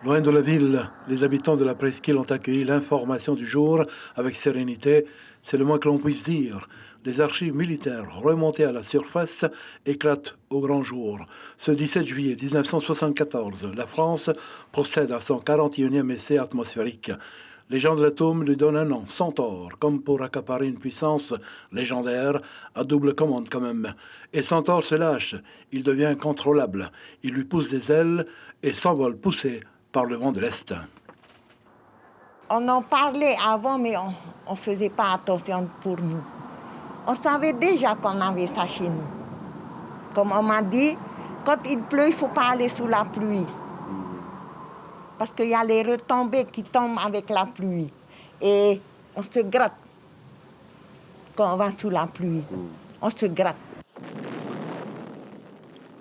Loin de la ville, les habitants de la presqu'île ont accueilli l'information du jour avec sérénité. C'est le moins que l'on puisse dire. Les archives militaires remontées à la surface éclatent au grand jour. Ce 17 juillet 1974, la France procède à son 41e essai atmosphérique. Les gens de l'atome lui donnent un nom, Centaure, comme pour accaparer une puissance légendaire, à double commande quand même. Et Centaure se lâche, il devient incontrôlable. Il lui pousse des ailes et s'envole poussé par le vent de l'Est. On en parlait avant, mais on ne faisait pas attention pour nous. On savait déjà qu'on avait ça chez nous. Comme on m'a dit, quand il pleut, il ne faut pas aller sous la pluie. Parce qu'il y a les retombées qui tombent avec la pluie. Et on se gratte quand on va sous la pluie. On se gratte.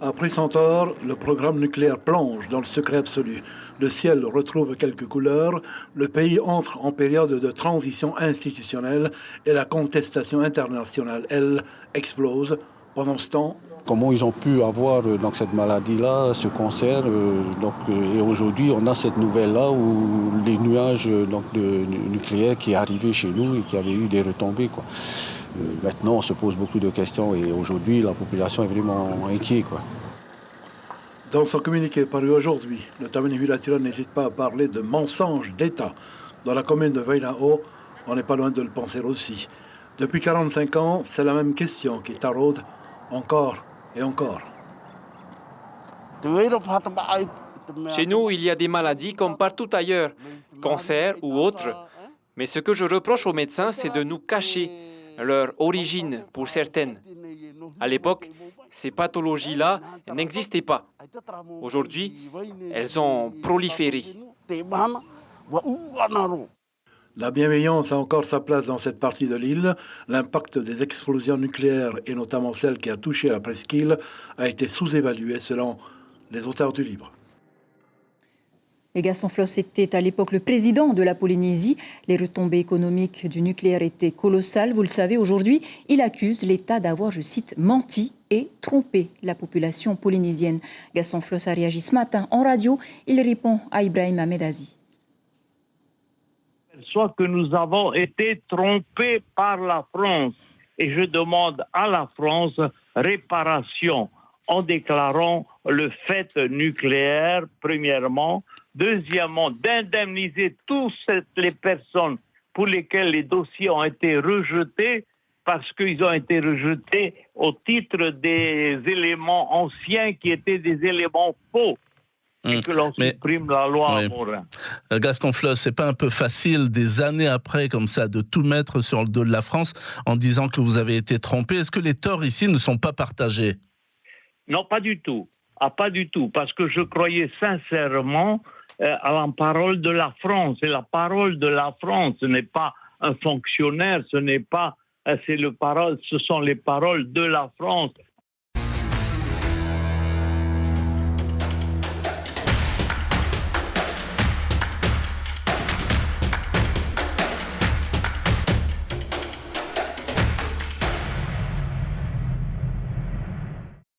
Après Centaure, le programme nucléaire plonge dans le secret absolu. Le ciel retrouve quelques couleurs, le pays entre en période de transition institutionnelle et la contestation internationale, elle, explose. Pendant ce temps, comment ils ont pu avoir donc, cette maladie-là, ce cancer. Et aujourd'hui, on a cette nouvelle-là où les nuages nucléaires qui est arrivé chez nous et qui avaient eu des retombées. Quoi. Maintenant, on se pose beaucoup de questions et aujourd'hui, la population est vraiment inquiète. Quoi. Dans son communiqué paru aujourd'hui, le Tammany Villatiron n'hésite pas à parler de mensonges d'État. Dans la commune de Vailao, on n'est pas loin de le penser aussi. Depuis 45 ans, c'est la même question qui taraude encore et encore. Chez nous, il y a des maladies comme partout ailleurs, cancer ou autres. Mais ce que je reproche aux médecins, c'est de nous cacher leur origine pour certaines. À l'époque, ces pathologies-là n'existaient pas. Aujourd'hui, elles ont proliféré. La bienveillance a encore sa place dans cette partie de l'île. L'impact des explosions nucléaires, et notamment celle qui a touché la presqu'île, a été sous-évalué selon les auteurs du livre. Et Gaston Floss était à l'époque le président de la Polynésie. Les retombées économiques du nucléaire étaient colossales. Vous le savez, aujourd'hui, il accuse l'État d'avoir, je cite, menti et trompé la population polynésienne. Gaston Floss a réagi ce matin en radio. Il répond à Ibrahim Ahmedazi. Soit que nous avons été trompés par la France. Et je demande à la France réparation en déclarant le fait nucléaire, premièrement. Deuxièmement, d'indemniser toutes les personnes pour lesquelles les dossiers ont été rejetés parce qu'ils ont été rejetés au titre des éléments anciens qui étaient des éléments faux. Et que l'on supprime la loi Morin. Gaston Floss, c'est pas un peu facile, des années après, comme ça, de tout mettre sur le dos de la France en disant que vous avez été trompé? Est-ce que les torts ici ne sont pas partagés? Non, pas du tout. Pas du tout, parce que je croyais sincèrement à la parole de la France. Et la parole de la France, ce n'est pas un fonctionnaire, ce sont les paroles de la France.